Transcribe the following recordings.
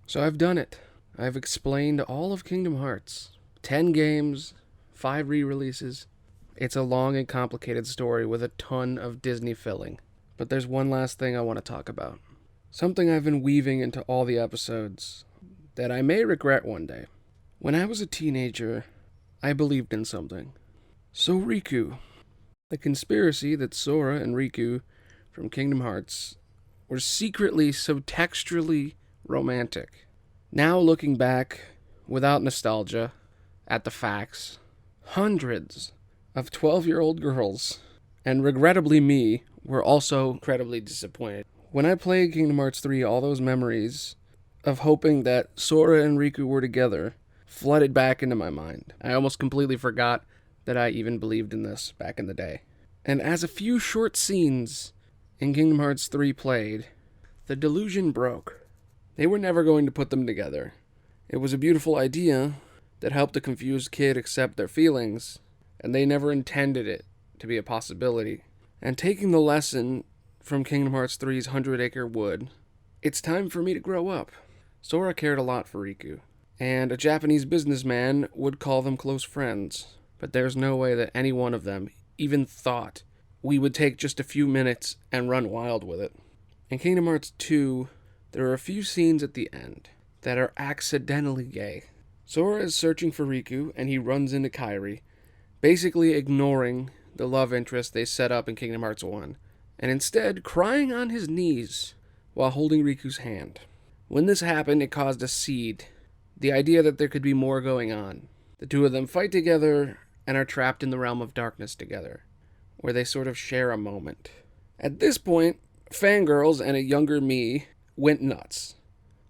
So I've done it. I've explained all of Kingdom Hearts. 10 games, 5 re-releases. It's a long and complicated story with a ton of Disney filling. But there's one last thing I want to talk about. Something I've been weaving into all the episodes that I may regret one day. When I was a teenager, I believed in something. Soriku. The conspiracy that Sora and Riku from Kingdom Hearts were secretly so texturally romantic. Now looking back, without nostalgia, at the facts, hundreds of 12-year-old girls, and regrettably me, were also incredibly disappointed. When I played Kingdom Hearts 3, all those memories of hoping that Sora and Riku were together flooded back into my mind. I almost completely forgot that I even believed in this back in the day. And as a few short scenes in Kingdom Hearts 3 played, the delusion broke. They were never going to put them together. It was a beautiful idea that helped a confused kid accept their feelings, and they never intended it to be a possibility. And taking the lesson from Kingdom Hearts 3's 100-Acre Wood, it's time for me to grow up. Sora cared a lot for Riku, and a Japanese businessman would call them close friends, but there's no way that any one of them even thought we would take just a few minutes and run wild with it. In Kingdom Hearts 2, there are a few scenes at the end that are accidentally gay. Sora is searching for Riku, and he runs into Kairi, basically ignoring the love interest they set up in Kingdom Hearts 1, and instead crying on his knees while holding Riku's hand. When this happened, it caused a seed, the idea that there could be more going on. The two of them fight together and are trapped in the realm of darkness together, where they sort of share a moment. At this point, fangirls and a younger me went nuts,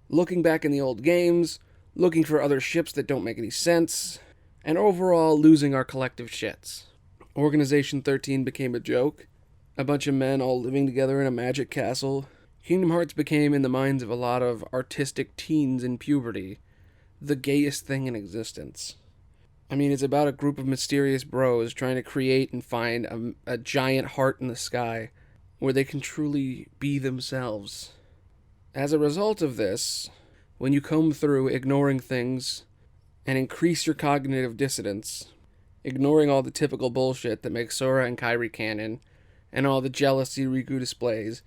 looking back in the old games, looking for other ships that don't make any sense, and overall losing our collective shits. Organization 13 became a joke, a bunch of men all living together in a magic castle. Kingdom Hearts became, in the minds of a lot of artistic teens in puberty, the gayest thing in existence. I mean, it's about a group of mysterious bros trying to create and find a giant heart in the sky where they can truly be themselves. As a result of this, when you comb through ignoring things and increase your cognitive dissonance, ignoring all the typical bullshit that makes Sora and Kairi canon, and all the jealousy Riku displays,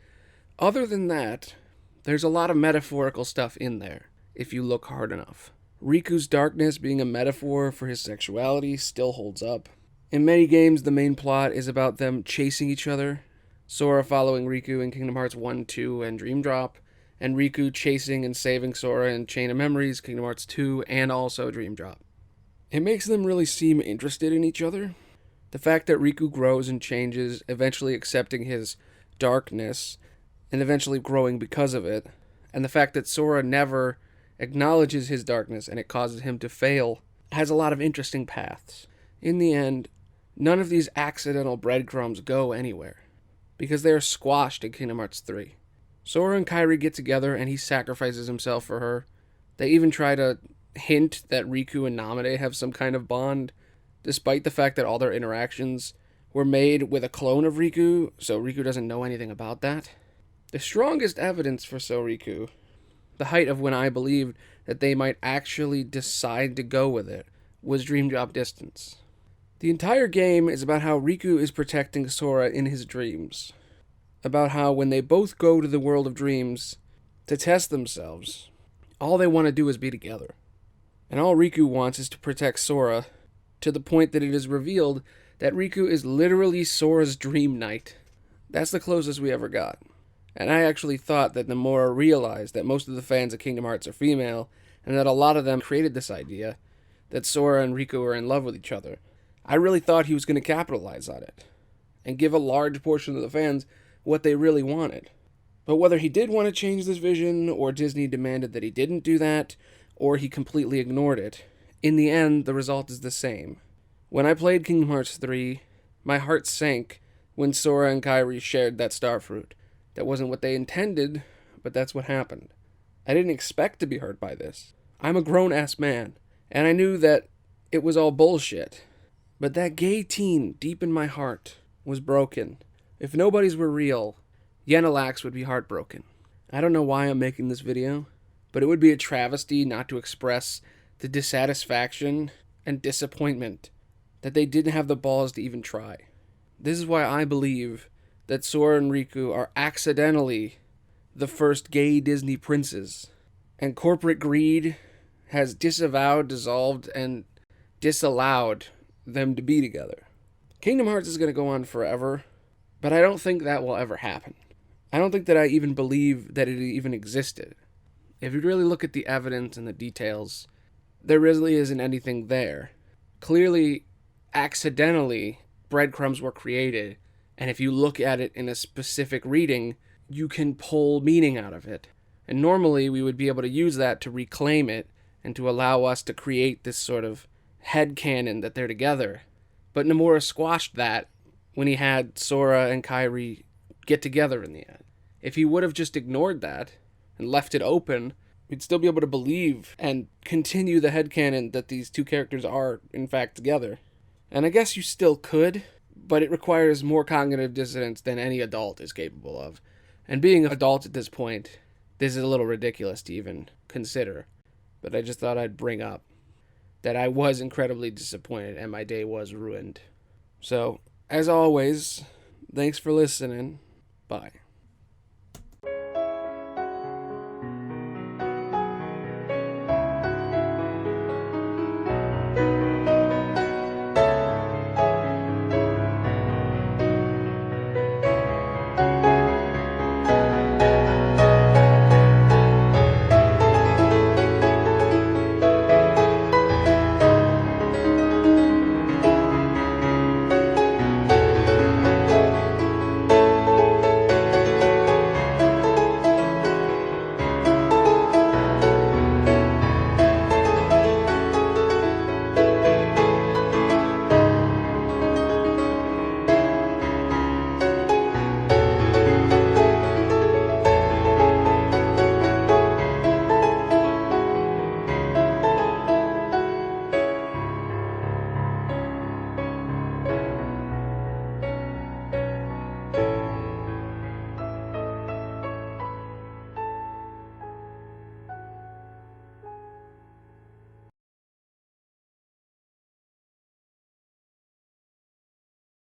other than that, there's a lot of metaphorical stuff in there, if you look hard enough. Riku's darkness being a metaphor for his sexuality still holds up. In many games, the main plot is about them chasing each other, Sora following Riku in Kingdom Hearts 1, 2, and Dream Drop, and Riku chasing and saving Sora in Chain of Memories, Kingdom Hearts 2, and also Dream Drop. It makes them really seem interested in each other. The fact that Riku grows and changes, eventually accepting his darkness, and eventually growing because of it, and the fact that Sora never acknowledges his darkness and it causes him to fail, has a lot of interesting paths. In the end, none of these accidental breadcrumbs go anywhere, because they are squashed in Kingdom Hearts 3. Sora and Kairi get together and he sacrifices himself for her. They even try to hint that Riku and Namine have some kind of bond, despite the fact that all their interactions were made with a clone of Riku, so Riku doesn't know anything about that. The strongest evidence for Soriku, the height of when I believed that they might actually decide to go with it, was Dream Drop Distance. The entire game is about how Riku is protecting Sora in his dreams. About how when they both go to the world of dreams to test themselves, all they want to do is be together. And all Riku wants is to protect Sora, to the point that it is revealed that Riku is literally Sora's dream knight. That's the closest we ever got. And I actually thought that the more I realized that most of the fans of Kingdom Hearts are female, and that a lot of them created this idea that Sora and Riku are in love with each other, I really thought he was going to capitalize on it, and give a large portion of the fans what they really wanted. But whether he did want to change this vision, or Disney demanded that he didn't do that, or he completely ignored it, in the end, the result is the same. When I played Kingdom Hearts 3, my heart sank when Sora and Kairi shared that starfruit. That wasn't what they intended, but that's what happened. I didn't expect to be hurt by this. I'm a grown-ass man, and I knew that it was all bullshit. But that gay teen deep in my heart was broken. If nobodies were real, Yenalax would be heartbroken. I don't know why I'm making this video, but it would be a travesty not to express the dissatisfaction and disappointment that they didn't have the balls to even try. This is why I believe that Sora and Riku are accidentally the first gay Disney princes, and corporate greed has disavowed, dissolved, and disallowed them to be together. Kingdom Hearts is going to go on forever, but I don't think that will ever happen. I don't think that I even believe that it even existed. If you really look at the evidence and the details, there really isn't anything there. Clearly, accidentally, breadcrumbs were created, and if you look at it in a specific reading, you can pull meaning out of it. And normally, we would be able to use that to reclaim it and to allow us to create this sort of headcanon that they're together. But Nomura squashed that when he had Sora and Kairi get together in the end. If he would have just ignored that and left it open, we'd still be able to believe and continue the headcanon that these two characters are, in fact, together. And I guess you still could, but it requires more cognitive dissonance than any adult is capable of. And being an adult at this point, this is a little ridiculous to even consider. But I just thought I'd bring up that I was incredibly disappointed and my day was ruined. So, as always, thanks for listening. Bye.